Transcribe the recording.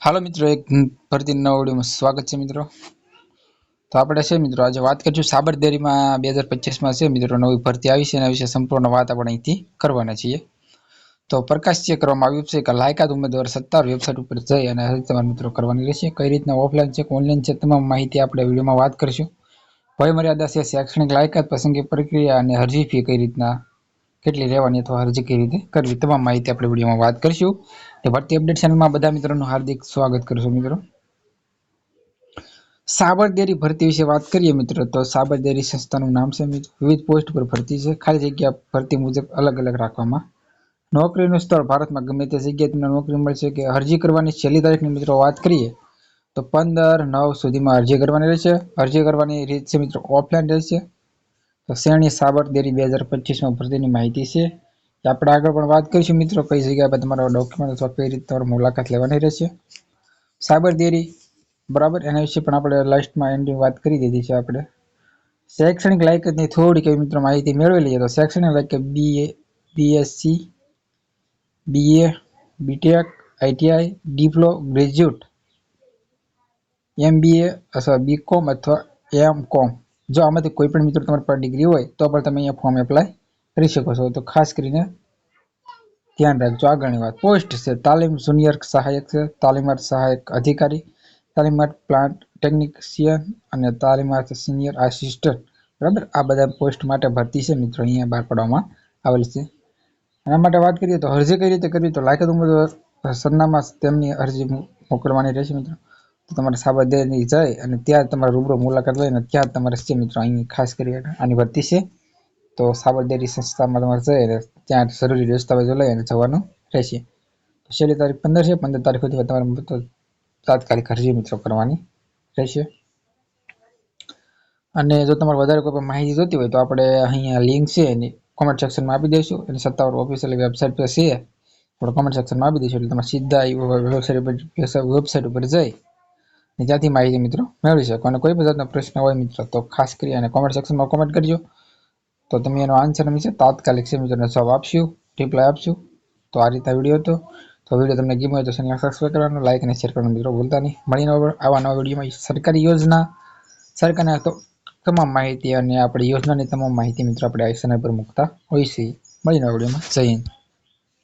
હાલો મિત્રો, એક ફરીથી નવા વિડીયોમાં સ્વાગત છે મિત્રો। તો આપણે છે મિત્રો આજે વાત કરીશું સાબરડેરીમાં 2025માં છે મિત્રો નવી ભરતી આવી છે એના વિશે સંપૂર્ણ વાત આપણે અહીંથી કરવાના છીએ। તો પ્રકાશ ચેક કરવામાં આવ્યું છે કે લાયકાત ઉમેદવાર સત્તાવાર વેબસાઇટ ઉપર જઈ અને તમારા મિત્રો કરવાની રહેશે। કઈ રીતના ઓફલાઈન છે કે ઓનલાઈન છે તમામ માહિતી આપણે વિડીયોમાં વાત કરીશું। વય મર્યાદા છે, શૈક્ષણિક લાયકાત, પસંદગી પ્રક્રિયા અને અરજી ફી કઈ રીતના કેટલી રહેવાની અથવા અરજી કઈ રીતે કરવી તમામ માહિતી આપણે વિડીયોમાં વાત કરીશું। ભરતી અપડેટ ચેનલમાં બધા મિત્રોનું હાર્દિક સ્વાગત કરશું મિત્રો। સાબરડેરી ભરતી વિશે વાત કરીએ મિત્રો તો સાબરડેરી સંસ્થાનું નામ છે મિત્રો। વિવિધ પોસ્ટ પર ભરતી છે, ખાલી જગ્યા ભરતી મુજબ અલગ અલગ રાખવામાં। નોકરીનું સ્થળ ભારતમાં ગમે તે જગ્યાએ તમને નોકરી મળશે। કે અરજી કરવાની છેલ્લી તારીખની મિત્રો વાત કરીએ તો 15/9 સુધીમાં અરજી કરવાની રહેશે। અરજી કરવાની રીત છે મિત્રો ઓફલાઈન રહેશે। તો શ્રેણી સાબરડેરી 2025માં ભરતીની માહિતી છે આપણે આગળ પણ વાત કરીશું મિત્રો કઈ જગ્યા પર તમારા ડોક્યુમેન્ટ અથવા કઈ રીતે તમારે મુલાકાત લેવાની રહેશે। સાબરડેરી બરાબર એના વિશે પણ આપણે લાસ્ટમાં એન્ડિંગ વાત કરી દીધી છે આપણે। શૈક્ષણિક લાયકાતની થોડીક એવી મિત્રો માહિતી મેળવી લઈએ તો શૈક્ષણિક લાયકાત BSc, BA, BTEC, ITI, diploma, graduate, MBA અથવા BCom અથવા MCom જો આમાંથી કોઈ પણ મિત્રો તમારી પાસે ડિગ્રી હોય તો પણ તમે અહીંયા ફોર્મ એપ્લાય કરી શકો છો। તો ખાસ કરીને ધ્યાન રાખજો। આગળની વાત પોસ્ટ છે તાલીમ જુનિયર સહાયક છે, તાલીમાર્થ સહાયક અધિકારી, તાલીમાર્થ પ્લાન્ટ ટેકનિશિયન અને તાલીમાર્થ સિનિયર આસિસ્ટન્ટ બરાબર આ બધા પોસ્ટ માટે ભરતી છે મિત્રો અહીંયા બહાર પાડવામાં આવેલ છે। એના માટે વાત કરીએ તો અરજી કઈ રીતે કરવી તો લાયકાત ઉમેદવાર સરનામા તેમની અરજી મોકલવાની રહેશે મિત્રો। તો તમારે સાબરડેરી જાય અને ત્યાં તમારે રૂબરૂ મુલાકાત લઈને ત્યાં તમારે છે મિત્રો અહીં ખાસ કરી આની ભરતી છે। તો સાબરડેરી સંસ્થામાં તમારે જઈને ત્યાં જરૂરી દસ્તાવેજો લઈ અને જવાનું રહેશે। તો છેલ્લી તારીખ 15 છે, 15 તારીખ સુધી તમારે તાત્કાલિક અરજી મિત્રો કરવાની રહેશે। અને જો તમારે વધારે કોઈ પણ માહિતી જોતી હોય તો આપણે અહીંયા લિંક છે એની કોમેન્ટ સેક્શનમાં આપી દઈશું। એની સત્તાવાર ઓફિશિયલ વેબસાઇટ પર છે આપણે કોમેન્ટ સેક્શનમાં આપી દઈશું એટલે તમે સીધા વેબસાઇટ ઉપર જઈ અને ત્યાંથી માહિતી મિત્રો મેળવી શકો। અને કોઈ પણ જાતનો પ્રશ્ન હોય મિત્રો તો ખાસ કરી અને કોમેન્ટ સેક્શનમાં કોમેન્ટ કરજો તો તમે એનો આન્સર છે તાત્કાલિક છે મિત્રોને જવાબ આપશું, રિપ્લાય આપશું। તો આ રીતના વિડીયો હતો। તો વિડીયો તમને ગમ્યો હોય તો ચેનલ સબસ્ક્રાઈબ કરવાનું, લાઈક અને શેર કરવાનું મિત્રો ભૂલતા નહીં। મળીને આવા નવા વિડીયોમાં સરકારી યોજના સરકારના તો તમામ માહિતી અને આપણી યોજનાની તમામ માહિતી મિત્રો આપણે આ ચેનલ પર મૂકતા હોઈએ છીએ। મળીને વિડીયોમાં જય હિન્દ।